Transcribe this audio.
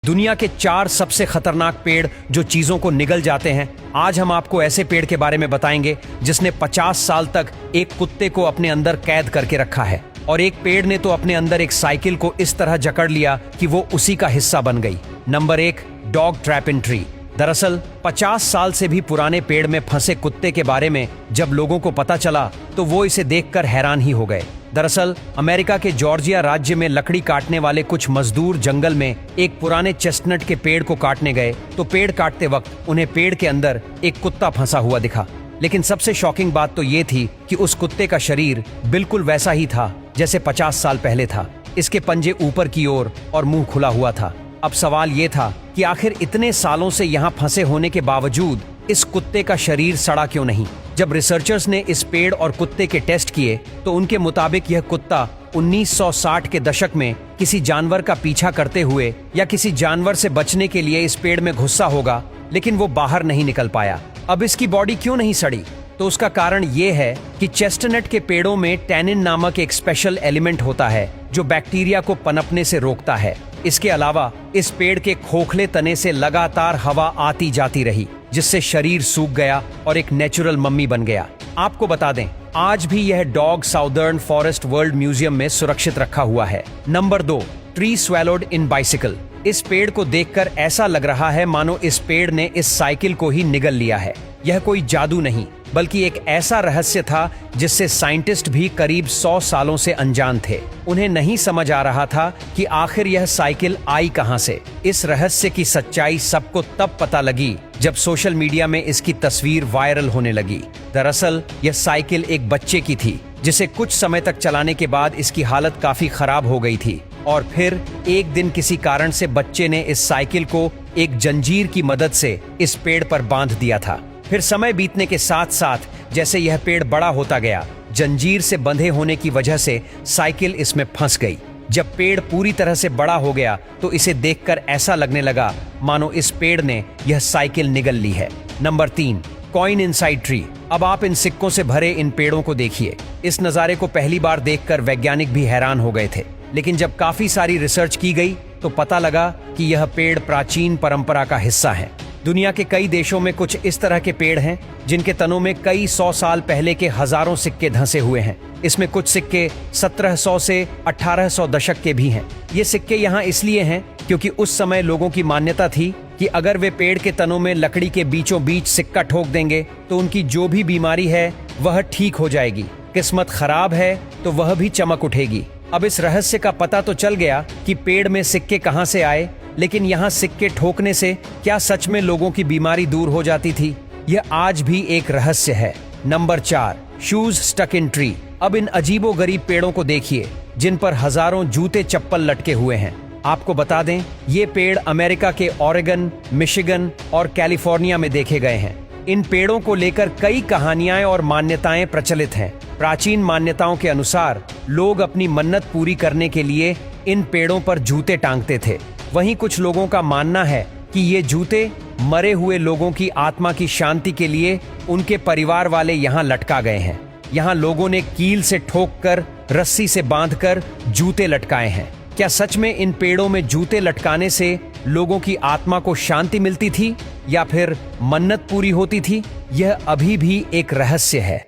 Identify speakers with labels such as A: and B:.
A: दुनिया के 4 सबसे खतरनाक पेड़ जो चीजों को निगल जाते हैं। आज हम आपको ऐसे पेड़ के बारे में बताएंगे जिसने 50 साल तक एक कुत्ते को अपने अंदर कैद करके रखा है, और एक पेड़ ने तो अपने अंदर एक साइकिल को इस तरह जकड़ लिया कि वो उसी का हिस्सा बन गई। Number 1, dog trap in tree. दरअसल 50 साल से भी पुराने पेड़ में फंसे कुत्ते के बारे में जब लोगों को पता चला तो वो इसे देखकर हैरान ही हो गए। दरअसल अमेरिका के जॉर्जिया राज्य में लकड़ी काटने वाले कुछ मजदूर जंगल में एक पुराने चेस्टनट के पेड़ को काटने गए तो पेड़ काटते वक्त उन्हें पेड़ के अंदर एक कुत्ता फंसा हुआ दिखा। लेकिन सबसे शॉकिंग बात तो ये थी कि उस कुत्ते का शरीर बिल्कुल वैसा ही था जैसे 50 साल पहले था। इसके पंजे ऊपर की ओर और मुंह खुला हुआ था। अब सवाल ये था कि आखिर इतने सालों से यहाँ फंसे होने के बावजूद इस कुत्ते का शरीर सड़ा क्यों नहीं। जब रिसर्चर्स ने इस पेड़ और कुत्ते के टेस्ट किए तो उनके मुताबिक यह कुत्ता 1960 के दशक में किसी जानवर का पीछा करते हुए या किसी जानवर से बचने के लिए इस पेड़ में घुसा होगा, लेकिन वो बाहर नहीं निकल पाया। अब इसकी बॉडी क्यों नहीं सड़ी? तो उसका कारण ये है कि चेस्टनट के पेड़ों में टैनिन नामक एक स्पेशल एलिमेंट होता है जो बैक्टीरिया को पनपने से रोकता है। इसके अलावा इस पेड़ के खोखले तने से लगातार हवा आती जाती रही, जिससे शरीर सूख गया और एक नेचुरल मम्मी बन गया। आपको बता दें, आज भी यह dog southern forest world museum में सुरक्षित रखा हुआ है। नंबर 2, ट्री स्वेलोड इन बाइसिकल। इस पेड़ को देखकर ऐसा लग रहा है मानो इस पेड़ ने इस साइकिल को ही निगल लिया है। यह कोई जादू नहीं, बल्कि एक ऐसा रहस्य था जिससे साइंटिस्ट भी करीब 100 सालों से अनजान थे। उन्हें नहीं समझ आ रहा था कि आखिर यह साइकिल आई कहां से। इस रहस्य की सच्चाई सबको तब पता लगी जब सोशल मीडिया में इसकी तस्वीर वायरल होने लगी। दरअसल यह साइकिल एक बच्चे की थी जिसे कुछ समय तक चलाने के बाद इसकी हालत काफी खराब हो गई थी, और फिर एक दिन किसी कारण से बच्चे ने इस साइकिल को एक जंजीर की मदद से इस पेड़ पर बांध दिया था। फिर समय बीतने के साथ साथ जैसे यह पेड़ बड़ा होता गया, जंजीर से बंधे होने की वजह से साइकिल इसमें फंस गई। जब पेड़ पूरी तरह से बड़ा हो गया तो इसे देखकर ऐसा लगने लगा मानो इस पेड़ ने यह साइकिल निगल ली है। Number 3, coin inside tree. अब आप इन सिक्कों से भरे इन पेड़ों को देखिए। इस नज़ारे को पहली बार देखकर वैज्ञानिक भी हैरान हो गए थे, लेकिन जब काफी सारी रिसर्च की गई तो पता लगा कि यह पेड़ प्राचीन परंपरा का हिस्सा है। दुनिया के कई देशों में कुछ इस तरह के पेड़ हैं जिनके तनों में कई 100 साल पहले के हजारों सिक्के धंसे हुए हैं। इसमें कुछ सिक्के 1700 से 1800 दशक के भी हैं। ये सिक्के यहाँ इसलिए हैं क्योंकि उस समय लोगों की मान्यता थी कि अगर वे पेड़ के तनों में लकड़ी के बीचों बीच सिक्का ठोक देंगे तो उनकी जो भी बीमारी है वह ठीक हो जाएगी, किस्मत खराब है तो वह भी चमक उठेगी। अब इस रहस्य का पता तो चल गया कि पेड़ में सिक्के कहाँ से आए, लेकिन यहाँ सिक्के ठोकने से क्या सच में लोगों की बीमारी दूर हो जाती थी? यह आज भी एक रहस्य है। Number 4, shoes stuck in tree. अब इन अजीबोगरीब पेड़ों को देखिए जिन पर हजारों जूते चप्पल लटके हुए हैं। आपको बता दें, ये पेड़ अमेरिका के ओरेगन, मिशिगन और कैलिफोर्निया में देखे गए हैं। इन पेड़ों को लेकर कई कहानियां और मान्यताएं प्रचलित हैं। प्राचीन मान्यताओं के अनुसार लोग अपनी मन्नत पूरी करने के लिए इन पेड़ों पर जूते टांगते थे। वहीं कुछ लोगों का मानना है कि ये जूते मरे हुए लोगों की आत्मा की शांति के लिए उनके परिवार वाले यहाँ लटका गए हैं। यहाँ लोगों ने कील से ठोककर, रस्सी से बांधकर जूते लटकाए हैं। क्या सच में इन पेड़ों में जूते लटकाने से लोगों की आत्मा को शांति मिलती थी या फिर मन्नत पूरी होती थी? यह अभी भी एक रहस्य है।